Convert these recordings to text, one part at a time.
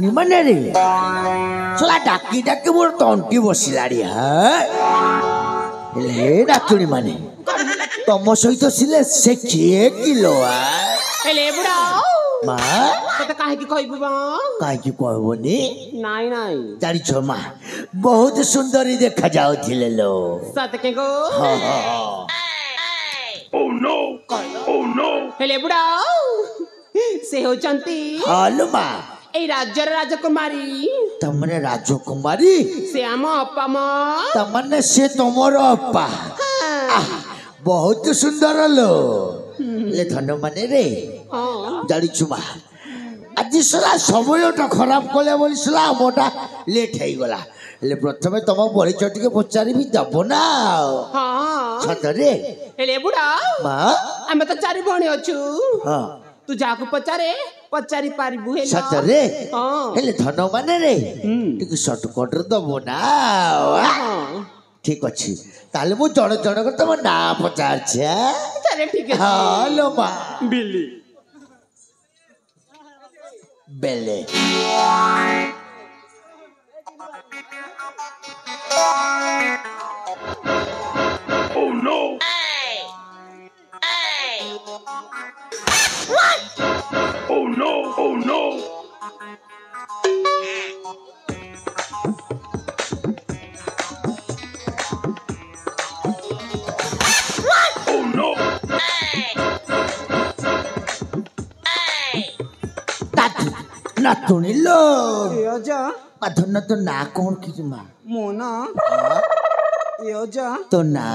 नातुणी माने रे चला डाकी डाकी मोर तंटी बसिलाड़ी हे नातुणी माने तुम सहित सिले से किए किलो हेले बुढ़ा माँ तो काहे की कहबो बा काहे की कहबोनी नाई नाई जारी छो माँ बहुत सुंदरी देखा जाओ थिले लो सत के गो हाँ हाँ Oh no! Oh no! हेले बुढ़ा से हो चंती हालो माँ ए राज्यर राजकुमारी तमने राजकुमारी से आम अपा मा तमने से तुमर अप्पा बहुत सुंदर लो ले धन माने रे जारी छुमा आज सला समयटा खराब कले बोली सला मोटा लेट हो गला ले प्रथमे तुम परिचय टिके पचारिबी दब ना हां सतरे हेले बुढ़ा माँ आमे तो चारि भणी अछु हाँ तू जाको पचारि पारिबु हेलो सतरे हां हेले धन माने रे टिके शॉर्टकट रे दब ना ठीक अच्छी ताले मु जण जण कर तुम ना पचार छे चले ठीक है हेलो माँ बिल्ली बेले Oh no! Oh no! Oh no! Oh no! नातुणी लो योजा माधुर्य तो ना कौन की माँ मोना योजा तो ना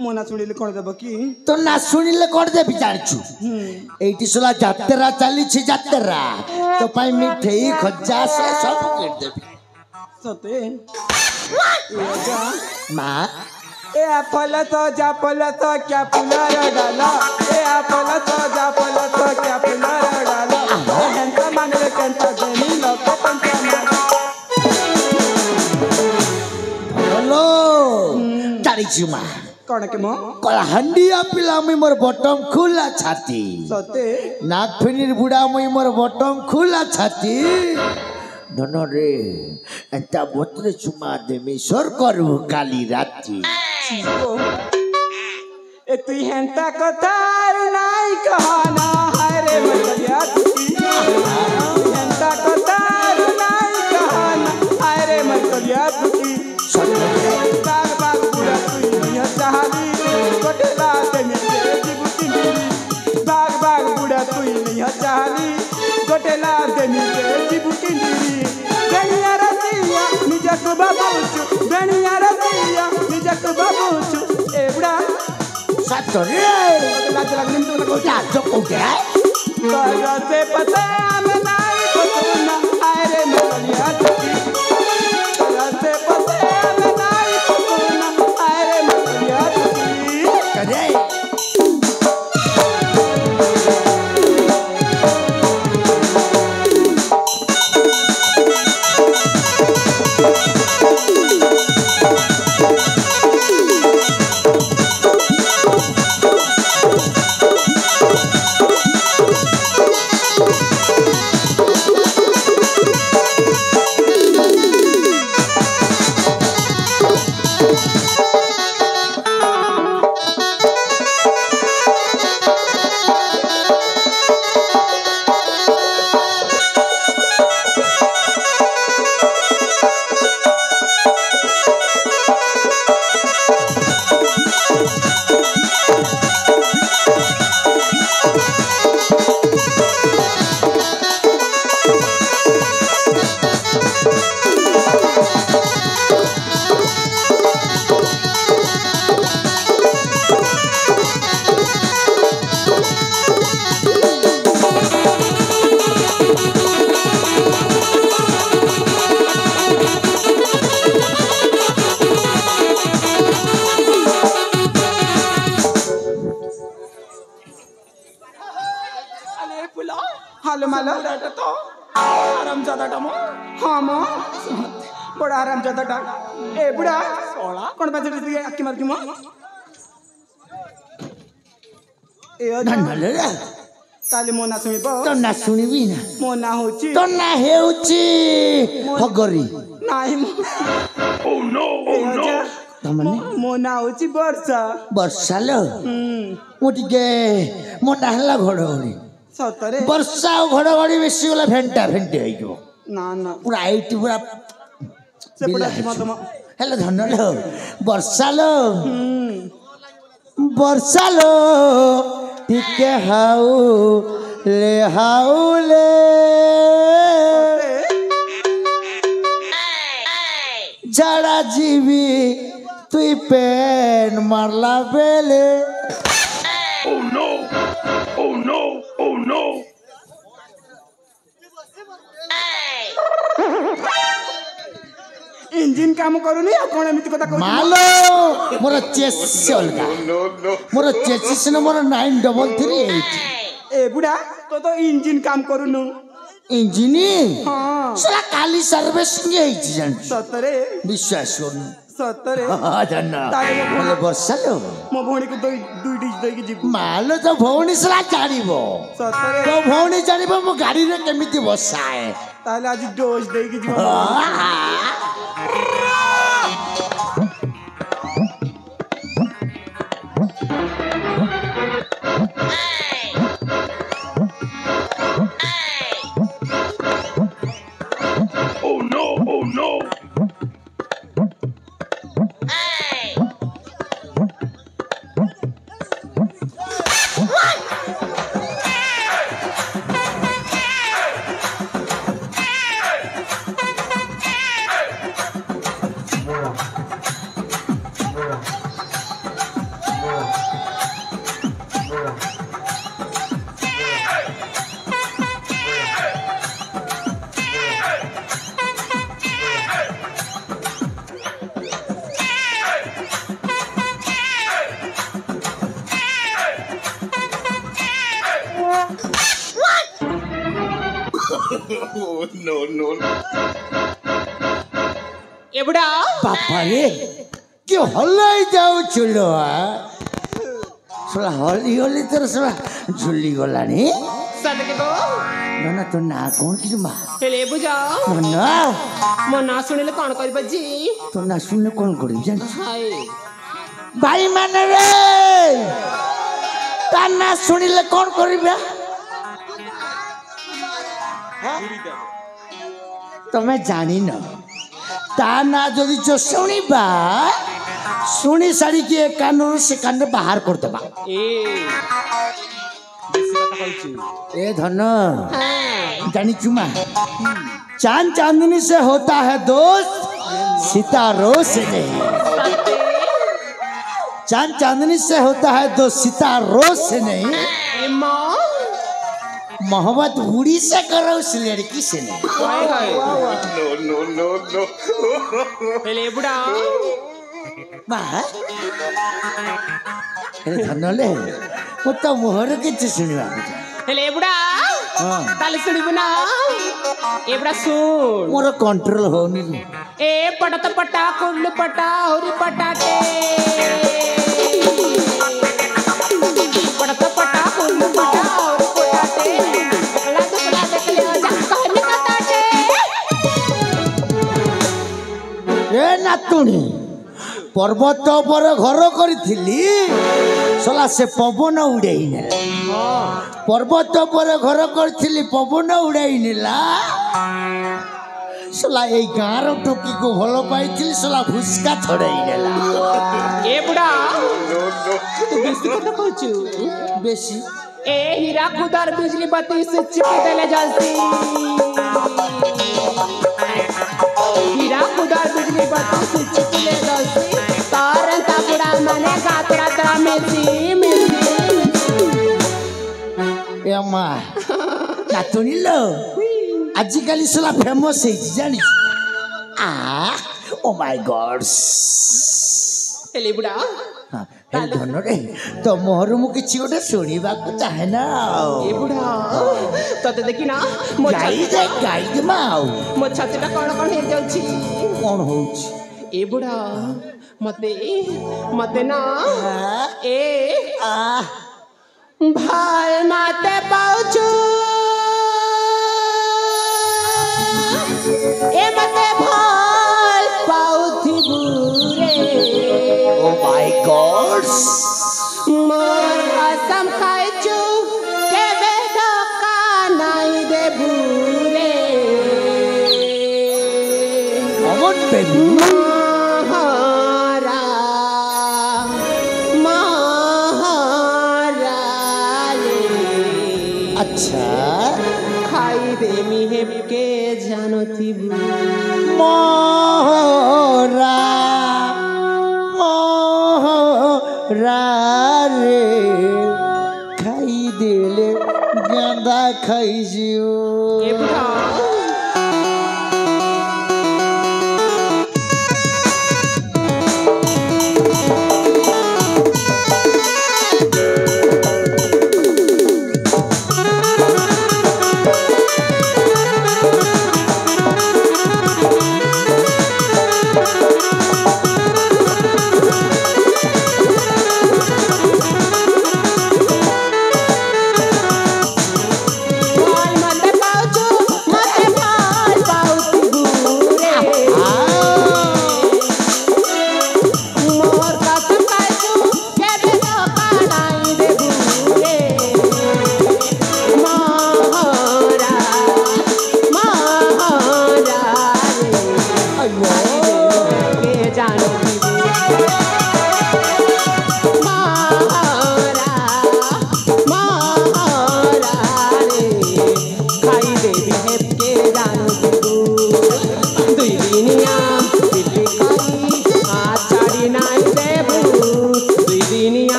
मोना सुनिले कोन देबो की तो ना सुनिले कोन देबी जानिछु एठी सोला जात्रा चली छी जात्रा तो पाई मिठेई खज्जा से सब कर देबी सते योजा माँ ए फल तो जा फल तो क्या फुलार डाला ए फल तो जा फल तो क्या फुलार डाला हंत मांगले कंत देनी लोक पंच हेलो तारी छी माँ कोन के मो कला हंडिया पिला मुई मोर बटम खुला छाती सते नाक फिनिर बुढ़ा मुई मोर बटम खुला छाती धन रे एता बोतले चुमा देमी सर करू काली राती ए तू हंता कथा नाई कहना हाय रे मरिया हंता कथा नाई कहना हाय रे मरिया बाग बाग बुढ़ा तू निया चाहली कोटला देनी के जीबुती बाग बाग बुढ़ा तू निया चाहली कोटला देनी के जीबुती गणिया रतिया निजक बाबूचु गणिया रतिया निजक बाबूचु ए बुढ़ा सतरे लाज लगनी तो को जा तो को गया बागा से पता में नाई कोना हाय रे मरिया बागा से पता में नाई कोना हाय रे मरिया करे हाल माल तो आराम ज्यादा टमो हाँ मो बड़ा आराम ज्यादा टा ए बुढ़ा सोला कौन बात है अक्की मार की मो ए धन ले ताले मो ना सुनिबो तो ना शुणिबी ना मो ना होची तो ना हेउची हगरी नाही मो Oh no! Oh no! तमने मो ना होची वर्षा वर्षा लो मो टिके मोटा हला घड़घड़ी सतरे वर्षा और घड़घड़ी बेसी गला फेंटा फेंटी हो ना ना पूरा आईट पूरा सेपटा मत हेलो धन लो वर्षा लो वर्षा लो टिके हाउले जड़ा जीवी तुई पेन मारला बेले Oh no! Oh no! Oh no! Engine काम करूनी आ कोण एमिति कथा कहू मालो मोर चेसिस अलगा मोर चेसिस न मोर 9338 ए बुढ़ा तो इंजिन काम करूनु इंजिन हां सला काली सर्विसिंग हेछि जान सतरे विश्वास करनु सतरे जान मोले वर्षा लो मो भौणी को दुई डिश देकी जीव मालो तो भौणी सला जानिबो सतरे तो भौणी जानिबो मो गाड़ी रे केमिति बसाए ताले आज डोज देकी जीव Oh no! Oh no! Oh no! No! ए बुढ़ा बापा रे के हल्लाई जाऊ चलो सला हली हली तर सला झुली गलानी सद के तो ना तो ना कौन की मा हेले बुझा ना मो ना सुनिले कोन करबा जी तो ना सुनने कौन करी जान हाय भाई माने रे ता ना सुनिले कौन करिबा तमे जानी न ता ना जदि जो सुनिबा सुनी साड़ी की एक कान से कान बाहर कर देबा ए बेसी कथा कहछि ए धन जानी चुमा चांद चांदनी से होता है दोस्त सितारों से नहीं चांद चांदनी से होता है दोस्त सितारों से नहीं ए मां मोहब्बत बूढ़ी से करो उस लड़की से नहीं हाय हाय No! No! No! No! हेले बुढ़ा वाह धन ले वो तो मोहर के सुनिबा हेले बुढ़ा ताले सुनिबो ना ए बुढ़ा सुन मोर कंट्रोल होनी ए पटत पटा कुल्लू पटा होरी पटाटे पटत पटा कुल्लू पटा होरी पटाटे दुकला देखले जा कहने कटाटे ए नातुणी पर्वत पर घर करी सला से पवन उड़ाई नेला पर्वत पर घर करी पवन उड़ाई नेला सला ए गाँव टोकी को भल पाई सला भुस्का छड़ाई नेला ए बुढ़ा तू बेसी कथा कहछु बेसी ए हीरा खुदार बिजली बत्ती से चिपक देले जल्दी हीरा खुदार बिजली बत्ती से चिपक ले जल्दी तारन ता बुढ़ा माने गातरा तरा मेसी ए अम्मा नातुणी लो आजिकल सला फेमस है जानी ओ माय गॉड्स हेले बुढ़ा धन रे तो मोहर मु किछि गोटे सुनिबा को चाहे ना ए बुढ़ा तते देखि ना मो गाई दे माऊ मो छातीटा कोन हे जाउछि कौन होउछि ए बुढ़ा मते मते ना ए आ भाई माते पाउछ course. মোর কসম খাইছু কেবে ধোকা নাই দেবু রে Come on, baby. মহারা মহারা রে আচ্ছা খাই দে মিহেবকে জানো থিবু মোহরা মোহরা রে খাই দিলে গাঁদা খাইছিও এ বুড়া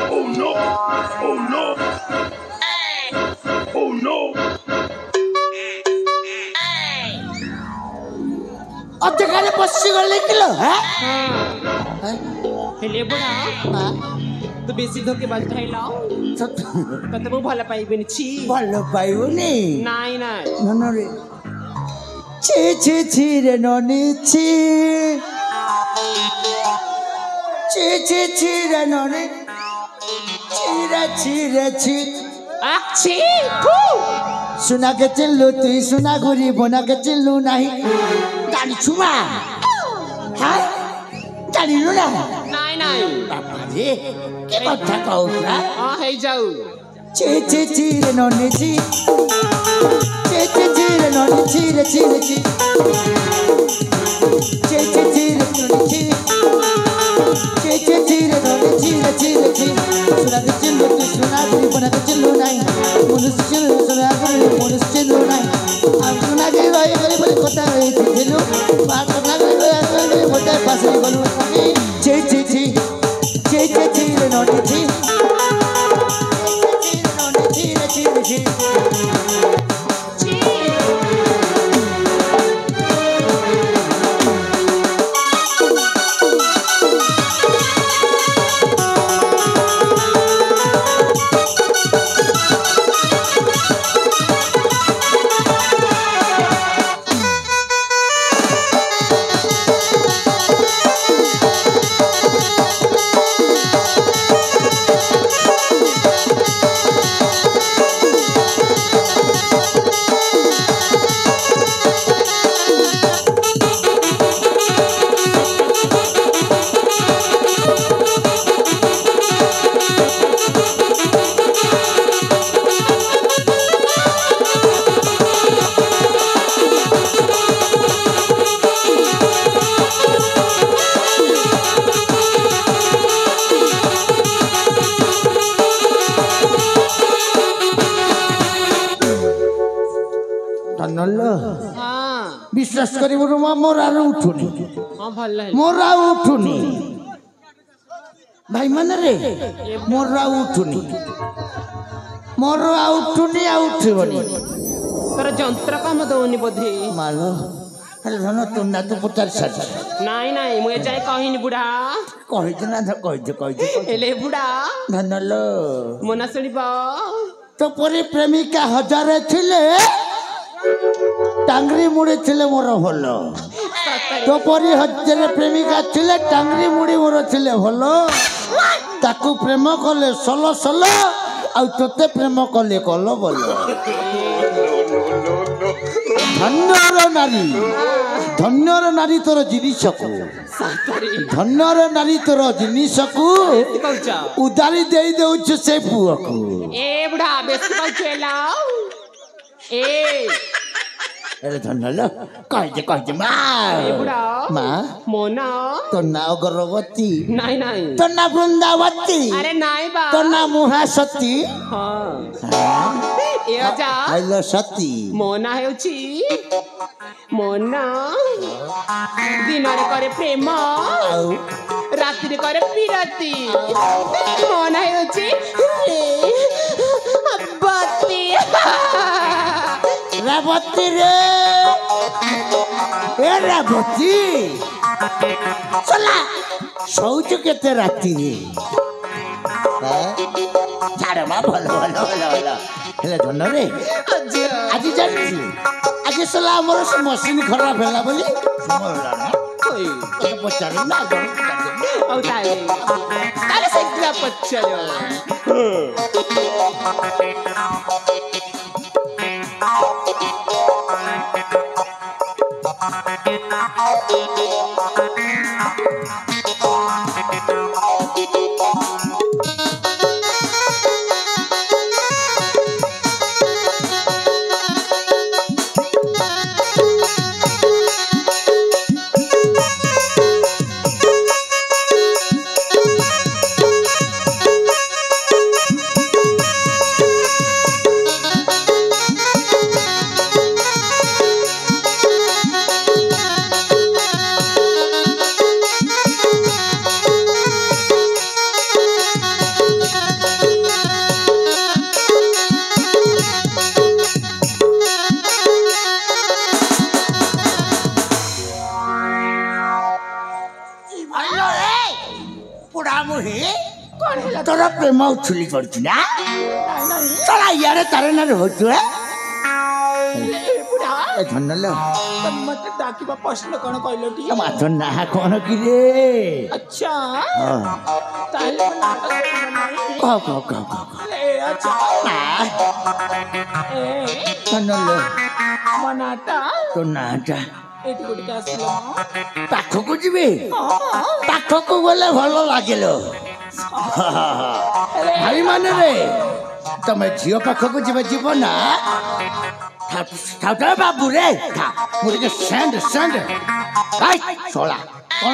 Oh no! Oh no! Oh no! অতকালে বসে গলে কিলো হ্যাঁ হেলে বুড়া তো বেশি ধোকে বাজ খাইলাও কত বউ ভালো পাইবেনি ছি ভালো পাইবনি নাই নাই ননরে ছি ছি ছি রে ননি ছি ছি ছি ছি রে ননি ছি রে ছি আছি ফু सुनाके चिल्लू तुई सुना घुरी बोनाके चिल्लू नहीं गाड़ी छुमा हाँ गाड़ी लो ना নাই নাই बापा रे के कथा कहूला হেই যাও ची ची ची रे नोनी ची ची ची ची रे नोनी ची रे ची रे ची ची ची ची रे नोनी ची ची ची ची रे नोनी ची रे ची रे ची सुनाके चिल्लू तुई सुना घुरी बोनाके चिल्लू नहीं मुनुस चिल्लू सुना घुरी मुनुस चिल्लू नहीं हम सुना के भाई बड़े बड़े कोता रही थी दिलू बात करना के भाई मोटा पास बोलू ची ची ची ଧନଲ ହଁ ବିଶ୍ୱାସ କରିବୁନି ମା ମୋର ଆଉ ଉଠୁନି ହଁ ଭଲ ହେଲା ମୋର ଆଉ ଉଠୁନି ଭାଇ ମାନେ ରେ ମୋର ଆଉ ଉଠୁନି ମୋର ଆଉ ଉଠୁନି ଆଉ ଉଠିବନି ତୋର ଯନ୍ତ୍ର କାମ ଦଉନି ବୋଧେ ମାଲୋ ହେଲେ ଧନ ତୁନା ତୁ ପଚାରି ସାରି ନାଇଁ ନାଇଁ ମୁଁ ଏଯାଏ କହିନି ବୁଢା କହିଛୁ ନା କହିଛୁ ହେଲେ ବୁଢା ଧନଲ ମୋ ନା ଶୁଣିବ ତୋ ପରି ପ୍ରେମିକା ହଜାରେ ଥିଲେ ଟାଙ୍ଗରି ମୁଡି ଥିଲେ ମୋର ଭଲ ତୋ ପରି ହଜାରେ ପ୍ରେମିକା ଥିଲେ ଟାଙ୍ଗରି ମୁଡି ମୋର ଥିଲେ ଭଲ ତାକୁ ପ୍ରେମ କଲେ ସଲ ସଲ ଆଉ ତୋତେ ପ୍ରେମ କଲେ କଲ ବଲ ଧନ୍ୟର ନାରୀ ତୋର ଜିନିଷକୁ ଧନ୍ୟର ନାରୀ ତୋର ଜିନିଷକୁ ଉଦାରି ଦେଇ ଦେଉଛୁ ସେ ପୁଅକୁ ଏ ବୁଢା ବେଶୀ କହୁଛୁ ହେଲା ଏ ଧନ୍ୟ କହିଛେ ମା ବୁଢା ମା ମୋ ନା ତୋ ନା ଅଗରବତୀ ନାଇଁ ନାଇଁ ତୋ ନା ବୃନ୍ଦାବତୀ ଆରେ ନାଇଁ ବା ତୋ ନା ମହାସତୀ ହଁ ଏ ଅଜା ଆଇଲ ସତୀ ମୋ ନା ହେଉଛି ମୋ ନା ଦିନରେ କରେ ପ୍ରେମ ଆଉ ରାତିରେ କରେ ପିରତି ମୋ ନା ହେଉଛି ବତୀ ରେବତୀ ରେ ଏ ରେବତୀ ଚଲା ଶୋଉଛୁ କେତେ ରାତିରେ ଛାଡ଼ ମା ଭଲ ହେଲେ ଧନରେ ଆଜି ଜାଣିଛୁ ଆଜି ସଲା ଆମର ସେ ମସିନ୍ ଖରାପ ହେଲା ବୋଲି ପଚାରି ଆଉ ତାହେଲେ ଶୀଘ୍ର ପଚାର ତୋର ପ୍ରେମ ଉଛୁଲି କରୁଛୁ ନା ଚଲା ଇଆଡେ ତାର ନାରେ ହଉଛୁ ଧନଲ ମତେ ଡାକିବା ପ୍ରଶ୍ନ କଣ କହିଲ ଟି ମାଛ ନା କଣ କିରେ ଆଚ୍ଛା ତାହେଲେ ଧନଲ ମୋ ନାଟା ତୋ ନାଟା ଏଇଠି ଗୋଟେ ଆସିଲ ପାଖକୁ ଯିବି ପାଖକୁ ଗଲେ ଭଲ ଲାଗିଲ ଭାଇ ମାନେ ରେ ତମେ ଝିଅ ପାଖକୁ ଯିବ ନା ବାବୁ ରେ ମୁଁ ଟିକେ ସେଣ୍ଡ ଶଳା କଣ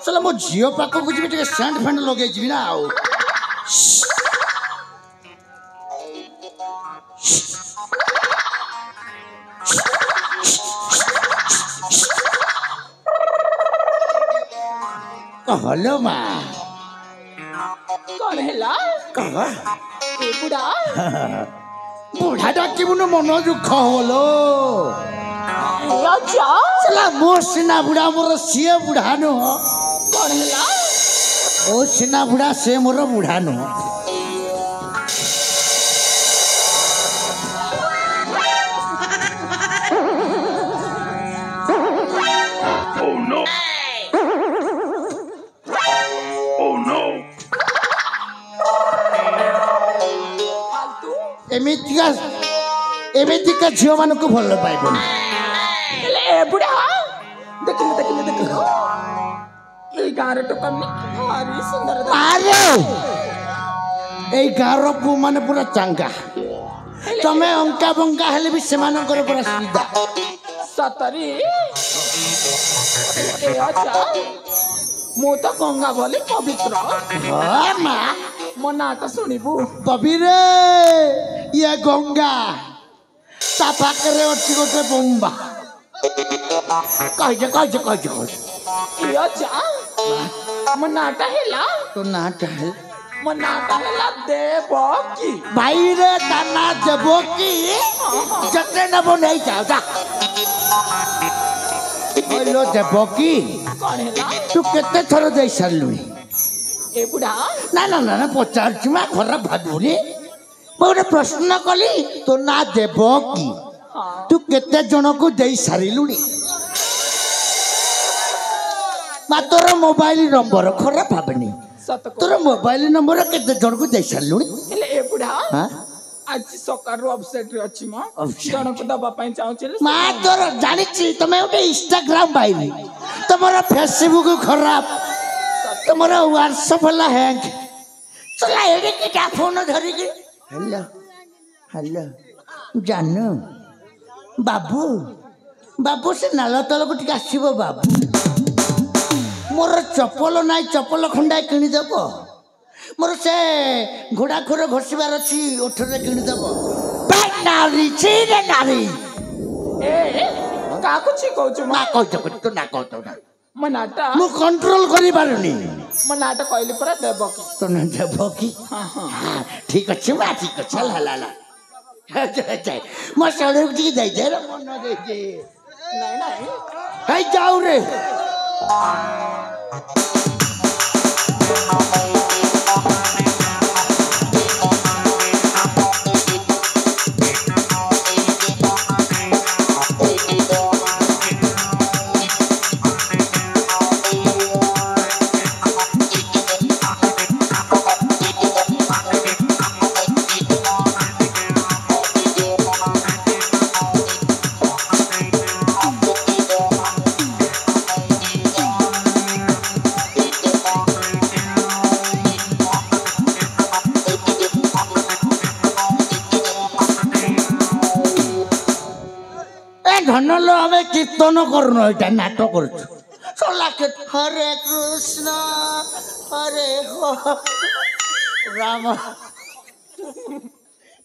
ଶଳା ମୋ ଝିଅ ପାଖକୁ ଯିବି ଟିକେ ସେଣ୍ଡ ଫେଣ୍ଡ ଲଗେଇଯିବି ନା ଆଉ कहलो ମା କଣ ହେଲା ଏ ବୁଢା ବୁଢା ଡାକିବୁନୁ ମନ ଦୁଃଖ ହବଲୋ ଆଚ୍ଛା ମୋ ସିନା ବୁଢା ମୋର ସିଏ ବୁଢା ନୁହଁ କଣ ହେଲା ଓ ସିନା ବୁଢା ସେ ମୋର ବୁଢା ନୁହଁ ଏମିତିକା ଝିଅ ମାନଙ୍କୁ ଭଲ ପାଇବନି ବୁଢା ଦେଖିଲୁ ଏଇ ଗାଁର ଟୋକାମି ଭାରି ସୁନ୍ଦର ଏଇ ଗାଁର ପୁଅ ମାନେ ପୁରା ଚାଙ୍ଗା ତମେ ଅଙ୍କା ବଙ୍କା ହେଲେ ବି ସେମାନଙ୍କର ପୁରା ସୁବିଧା ସତରେ ମୁଁ ତ ଗଙ୍ଗା ବୋଲି ପବିତ୍ର ମା ମୋ ନାଁଟା ଶୁଣିବୁ ବବିରେ ଇଏ ଗଙ୍ଗା ତା ପାଖରେ ଅଛି ଗୋଟେ ବୋମ୍ବା କହିଛ କହିଛ କହିଛ କହିଛ ଏ ଅଜା ମୋ ନାଁଟା ହେଲା ତୋ ନାଁଟା ହେଲା ମୋ ନାଁଟା ହେଲା ଦେବକୀ ଭାଇରେ ତା ନାଁ ଦେବ କି ଯେତେ ନେବ ନେଇଯାଅ ଯା କହିଲ ଦେବ କି କଣ ହେଲା ତୁ କେତେ ଥର ଦେଇ ସାରିଲୁଣି ଏ ବୁଢା ନା ନା ନା ନା ପଚାରୁଛି ମା ଖରାପ ଭାବୁନି ମୁଁ ଗୋଟେ ପ୍ରଶ୍ନ କଲି ତୋ ନାଁ ଦେବ କି ତୁ କେତେ ଜଣକୁ ଦେଇ ସାରିଲୁଣି ମା ତୋର ମୋବାଇଲ ନମ୍ବର ଖରାପ ଭାବେନି ସତ ତୋର ମୋବାଇଲ ନମ୍ବର କେତେ ଜଣକୁ ଦେଇ ସାରିଲୁଣି ହେଲେ ଏ ବୁଢା ହଁ ଆଜି ସକାଳରୁ ଅପସେଟରେ ଅଛି ମ Upset? ଜଣକୁ ଦବା ପାଇଁ ଚାହୁଁଛି ମା ତୋର ଜାଣିଛି ତମେ ଗୋଟେ ଇନଷ୍ଟାଗ୍ରାମ ଭାଇବି ତମର ଫେସବୁକ୍ ଖରାପ ତମର ହ୍ୱାଟ୍ସଆପ ହେଲା ହ୍ୟାଙ୍ଗ ଚଲା ଏଇଠି କିଟା ଫୋନ ଧରିକି ହ୍ୟାଲୋ ହ୍ୟାଲୋ ଜାନୁ ବାବୁ ବାବୁ ସେ ନାଳ ତଳକୁ ଟିକେ ଆସିବ ବାବୁ ମୋର ଚପଲ ନାହିଁ ଚପଲ ଖଣ୍ଡାଏ କିଣିଦେବ ମୋର ସେ ଘୋଡ଼ା ଖୋର ଘଷିବାର ଅଛି ଓଠରେ କିଣିଦେବ ନାରୀ ଛିରେ ନାରୀ ଏ କାହାକୁ ଛି କହୁଛୁ ମା ମା କହୁଛ ତୁ ନା କହୁଛ ନା ମୋ ନାଁଟା ମୁଁ କଣ୍ଟ୍ରୋଲ କରିପାରୁନି ମୋ ନାଁଟା କହିଲି ପରା ଦେବକୀ ତୋ ନା ଦେବ କି ଠିକ ଅଛି ମା ଠିକ ଅଛି ହେଲା ହେଲା ହେଲା ମୋ ଶରୀରକୁ ଟିକେ ଦେଇଦେ ରେ ମନ ଦେଇଦେ ନାଇଁ ନାଇଁ ହେଇ ଯାଉ ରେ ଧନଲ ଆମେ କୀର୍ତ୍ତନ କରୁନୁ ଏଇଟା ନାଟ କରୁଛୁ ହରେ କୃଷ୍ଣ ହରେ ରାମ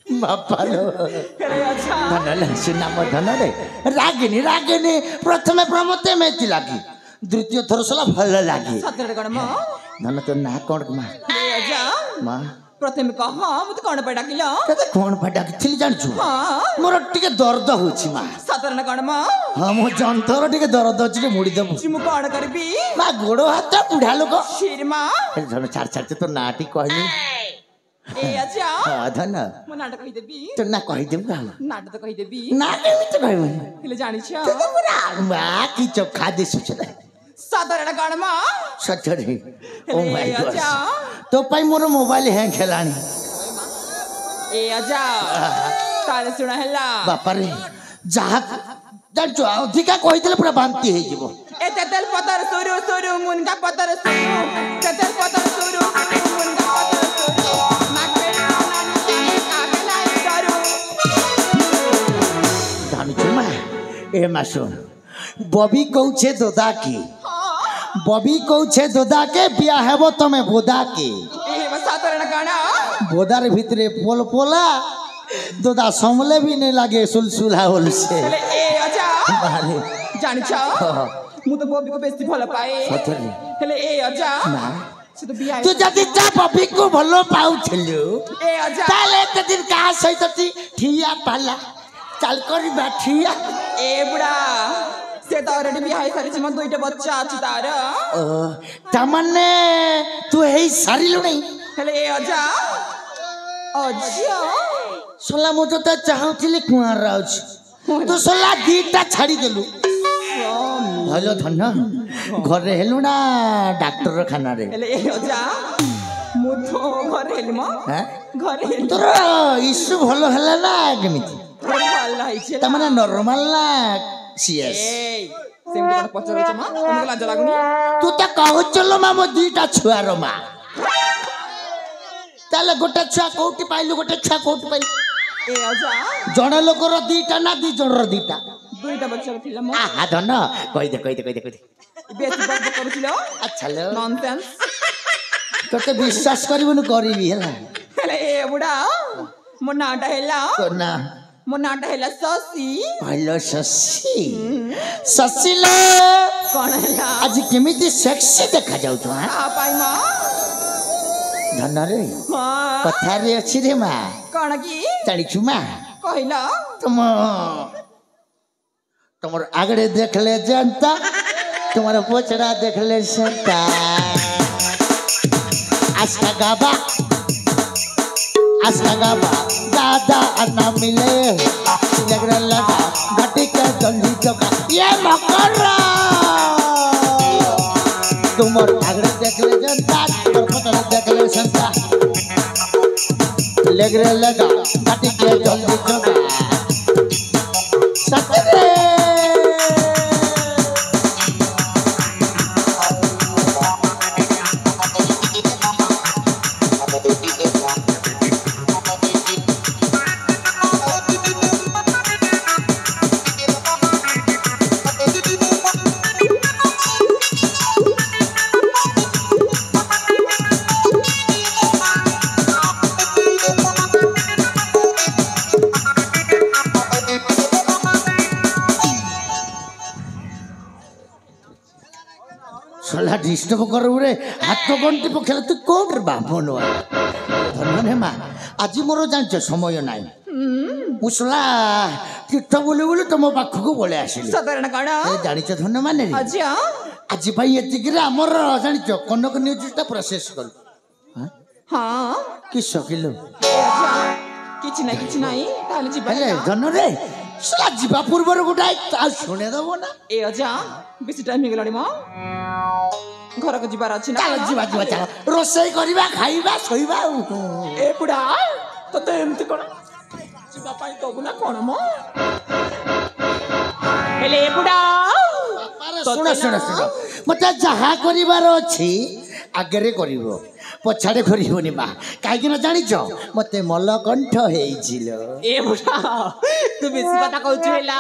ବାପାଲୋ ହେଲେ ଅଜା ଧନଲ ସୁନାମ ଧନରେ ରାଗିନି ରାଗିନି ପ୍ରଥମେ ପ୍ରମତେ ଏମିତି ଲାଗି ଦ୍ୱିତୀୟ ଥର ସଲା ଭଲ ଲାଗେ ସତରେ କଣ ମ ଧନ ତୋ ନାଁ କଣ ମା ଏ ଅଜା ମା ପ୍ରଥମେ କହ ମତେ କଣ ପାଇଁ ଡାକିଲ ତତେ କଣ ପାଇଁ ଡାକିଥିଲି ଜାଣିଛୁ ହଁ ମୋର ଟିକେ ଦର୍ଦ ହଉଛି ମା ସତରେ ନା କଣ ମ ହଁ ମୋ ଯନ୍ତ୍ରର ଟିକେ ଦରଦ ଅଛି ଟିକେ ମୁଡ଼ି ଦେବୁ ମୁଁ କଣ କରିବି ମା ଗୋଡ଼ ହାତ ବୁଢା ଲୋକ ଶିରମା ଧନ ଛାଡ ଛାଡ ତୋ ନାଁଟି କହିଲି ଏ ଅଜା ହଁ ଧନ ମୋ ନାଁଟା କହିଦେବି ତୋ ନା କହିଦେବୁ କାହା ନାଁଟା ତ କହିଦେବି ନା କେମିତି କହିବୁନି ହେଲେ ଜାଣିଛ ମା କି ଚୋଖା ଦିଶୁଛୁ ନା ସତରେ ନା କଣ ମ ସତରେ ଓ ମାଇ ହେଲେ ଗଡ୍ ଅଜା ତୋ ପାଇଁ ମୋର ମୋବାଇଲ ହ୍ୟାଙ୍ଗ ହେଲାଣି ଏ ଅଜା ତାହେଲେ ଶୁଣ ହେଲା ବାପାରେ ଯାହା ଜାଣିଛୁ ଅଧିକା କହିଦେଲେ ପୁରା ବାନ୍ତି ହେଇଯିବ ଏ ତେତେଲ ପତର ସୁରୁ ସୁରୁ ମୁନକା ପତର ସୁରୁ ତେତେଲ ପତର ସୁରୁ ମୁନକା ପତର ସୁରୁ ନାକେ ନାନି କାକେ ନାଇ ସରୁ ଜାଣିଛୁ ମା ଏ ମା ଶୁଣ ববি কৌছে দোদাকে ববি কৌছে দোদাকে বিয়া হেব তুমি বোদাকে ଏ ସତରେ ନା କଣ বোদার ভিতরে পোল পোলা দোদা সমলে भी नहीं লাগে সুলসুলা হলছে ହେଲେ ଏ ଅଜା বারে ଜାଣିଛ ମୁଁ ତ ବବିକୁ ବେଶୀ ଭଲ ପାଏ ସତରେ? ହେଲେ ଏ ଅଜା না ସେ ତ ବିହା তু যদি তা ববিକୁ ଭଲ ପାଉଥିଲୁ ଏ ଅଜା তাহলে এতে দিন কাହା সହିତ ঠিয়া পালা চাল করিবা ঠিয়া ଏ ବୁଢା ସେ ତ ଅଲରେଡି ବିହା ହେଇସାରିଛି ମୋ ଦୁଇଟା ବଚ୍ଚା ଅଛି ତାର ও তামানে তুই হেই সারিলু নাই ହେଲେ ଏ ଅଜା ଅଜା সোলা ମୁଁ ତ ଚାହୁଁଥିଲି କୁଆଁର ଅଛି ତୁ সোଲା ଦିଟା ଛାଡ଼ିଦେଲୁ ଭଲ ଧନ ଘରେ ହେଲୁ ନା ଡାକ୍ତରଖାନାରେ ହେଲେ ଏ ଅଜା ମୁଁ ତ ଘରେ ହେଲି ମ ହାଁ? ଘରେ ହେଲି ତୋର ଇସୁ ଭଲ ହେଲା ନା କେମିତି ଭଲ ହେଇଛି ହେଲା। ତାମାନେ ନର୍ମାଲ ନା ସିଏସ୍ ଏଇ ସେମିତି କଣ ପଚାରୁଛ ମା ତମକୁ ଲାଜ ଲାଗୁନି ତୁ ତ କହୁଥିଲୁ ମା ମୋ ଦିଟା ଛୁଆର ମା ତାହେଲେ ଗୋଟେ ଛୁଆ କୋଉଠି ପାଇଲୁ ଗୋଟେ ଛୁଆ କୋଉଠି ପାଇଲୁ ଏ ଅଜା ଜଣେ ଲୋକର ଦିଟା ନା ଦି ଜଣର ଦିଟା ଦୁଇଟା ବଚ୍ଚା ଥିଲା ମ ଆହା ଧନ କହିଦେ କହିଦେ କହିଦେ କହିଦେ ବେଶୀ ଗର୍ବ କରୁছিল ଆଚ୍ଛା ଲୋ ନନସେନ୍ସ ତତେ ବିଶ୍ୱାସ କରିବୁନି କରିବି ହେଲା ହେଲେ ଏ ବୁଢା ମୋ ନାଁଟା ହେଲା ତୋ ନା ମୋ ନାଁଟା ହେଲା ଶଶି। ହ୍ୟାଲୋ ଶଶି ଶଶିଲ କଣ ହେଲା? ଆଜି କେମିତି ସେକ୍ସି ଦେଖାଯାଉଛ ପାଇଁ ମା? ଧନରେ ମା କଥାରେ ଅଛି ରେ ମା। କଣ କି ଜାଣିଛୁ ମା କହିଲ? ତୁମର ଆଗରେ ଦେଖିଲେ ଯେନ୍ତା ତୁମର ପଛड़ा देखले सेंता आस्का गाबा दादा अन्ना मिले लगा घटी के जल्दी चौका ये मकर तुमर आगरे देखले जनता तुमर पतला देखले संता लगरे लगा घटी के जल्दी चौका सतरे सला डिस्टर्ब करू रे हाथ गंटी पखेला तू कोड रे बाबन धन्य माँ आज मोर जांच समय नाई मुसला तीर्थ बोले बोले तुम पाखक बोले आसिली साधारण कण जानिछ धन्य माने अच्छा आज भाई एतिक रे हमर जानिछ कनक न्यूज ता प्रोसेस कर हां कि सकिलो किछ नाही ताले जिबा अरे धन्य रे सला जिबा पूर्वर गुटाई ता सुने दबो ना ए अजा बेसी टाइम हो गलाडी म घर को जिबार अछि ना चल जिबा चल रोसई करबा खाइबा सोइबा ए बुढ़ा तते एमती कोन जिबा पाई दबु ना कोन म हेले बुढ़ा सुन मत जहा करिवार अछि आगरे करिवो पछाड़े करिवोनी बा काहे कि न जानिछ मते मलकंठ हेइजिलो ए बुढ़ा तू बेसी बात कहउछु हेला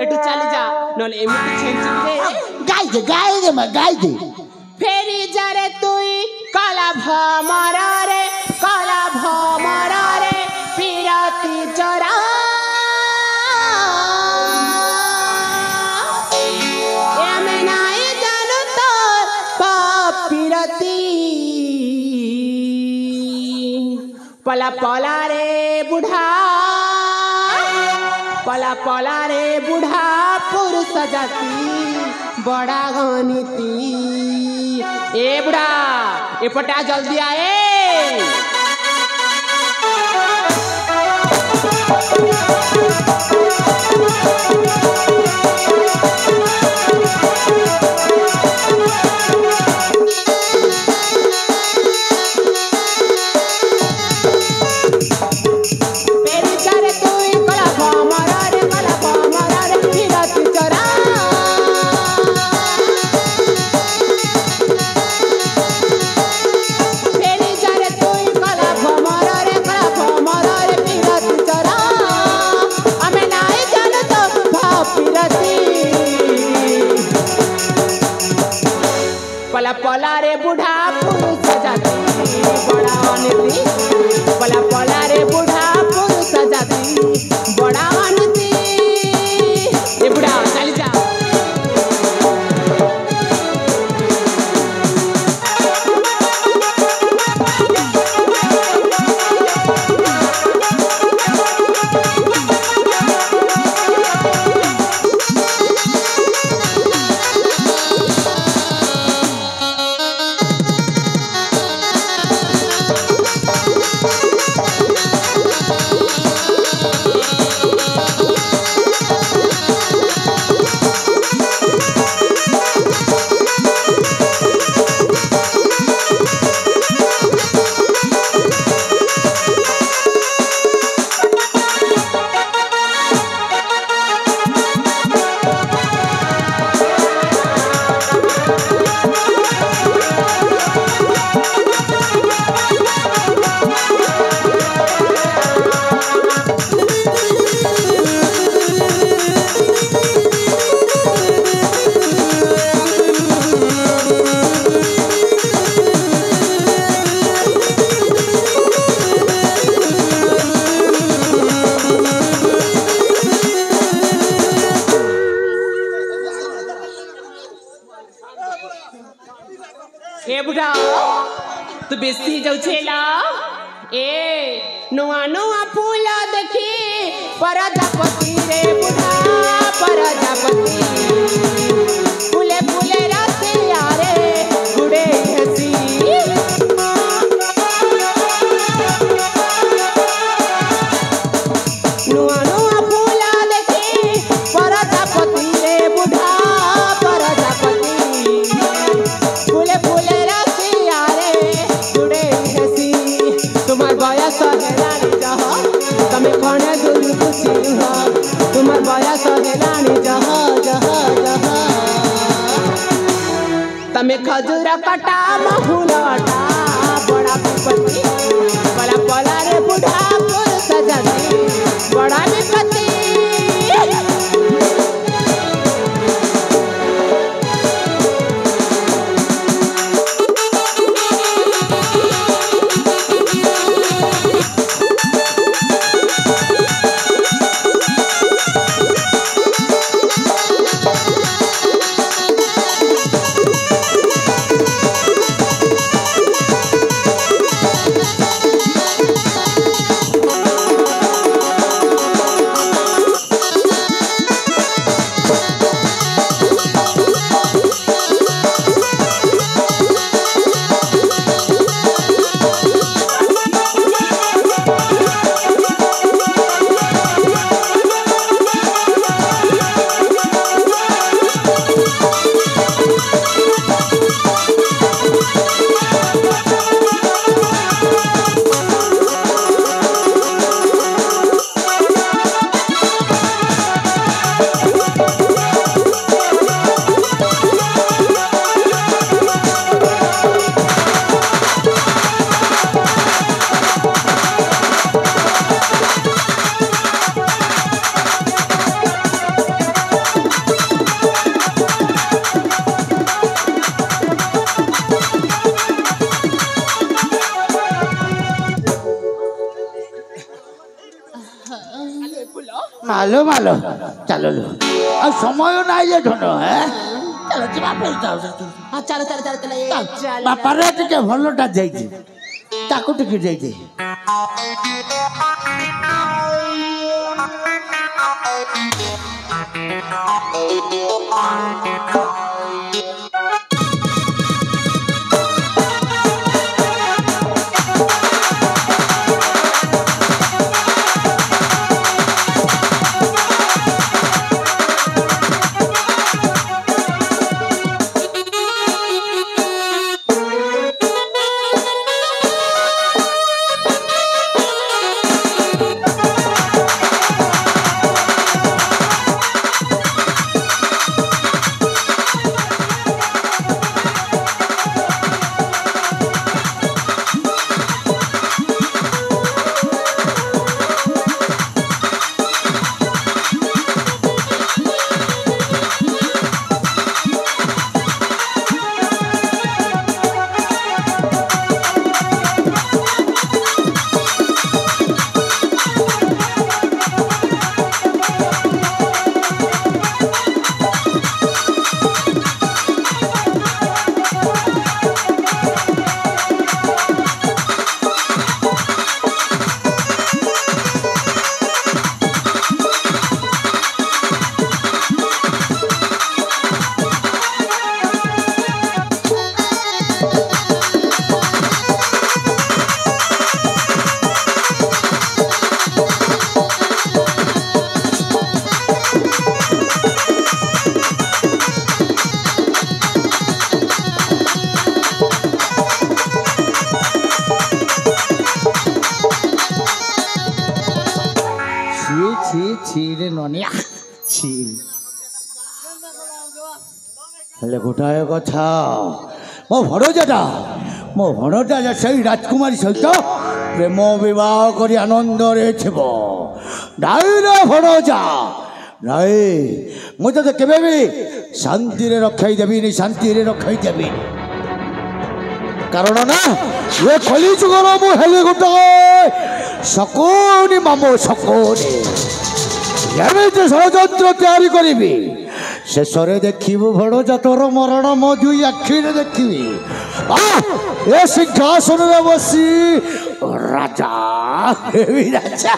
एटु चली जा नले एमती छेंची गाय दे गाय दे फेरी जारे तुई काला भमर रे पिराती चरा एमे नाई जानु तो पिराती पला रे बुढ़ा पुरुष जाति बड़ा गनीति ए बुढ़ा एपटा जल्दी आए ତୁ ବେଶୀ ହେଇଯାଉଛି ହେଲା ଏ ନୂଆ ନୂଆ ଫୁଲ ଦେଖି ପ୍ରଜାପତି ରେ ବୁଢ଼ା ପ୍ରଜାପତି ଫୁଲେ ଫୁଲେ ରସିଆ ରେ ଗୁଡ଼େ ହେସି ନୂଆ ନୂଆ ଫୁଲ ଦେଖି ପ୍ରଜାପତି ରେ ବୁଢ଼ା ପ୍ରଜାପତି ଫୁଲେ ଫୁଲେ ରସିଆ ରେ ଗୁଡ଼େ ହେସି তোমার বয়স হেলানি যাহ তুমি কনে দূর খুশি হ তোমার বয়স হেলানি যাহ যাহ যাহ তুমি খজুর কটা মহুলটা বড়া বিপত্তি বড়া পলারে বুढ़ा পুরুষ জাতি বড়া বিপত্তি মালো মালো চালো আর সময় নাই যে ধন হ্যাঁ চালো ଯିବା ପାଇଁ ଯାଉଛ ହଁ ଚାଲ ଚାଲ ଚାଲ ଚାଲ ଚାଲ ବାପାରେ ଟିକେ ଭଲଟା ଦେଇଛି ତାକୁ ଟିକେ ଦେଇଛି ছিরে ননিয়া ছি ହେଲେ ଗୋଟାଏ କଥା ମୋ ଭଣଜା ସେଇ ରାଜକୁମାରୀ ସହିତ ପ୍ରେମ ବିବାହ କରି ଆନନ୍ଦରେ ଥିବ ନାଇରେ ଭଣଜା ନାଇଁ ମୁଁ ତତେ କେବେ ବି ଶାନ୍ତିରେ ରଖାଇ ଦେବିନି କାରଣ ନା ଏ କଳିଯୁଗର ମୁଁ ହେଲେ ଗୋଟାଏ ଶକୁନି ମାମୁଁ ଶକୁନି ଏମିତି ଷଡ଼ଯନ୍ତ୍ର ତିଆରି କରିବି ଶେଷରେ ଦେଖିବୁ ଭଣଜା ତୋର ମରଣ ମୋ ଦୁଇ ଆଖିରେ ଦେଖିବି ଏ ସିଂହାସନରେ ବସି ରାଜା ହେବି ରାଜା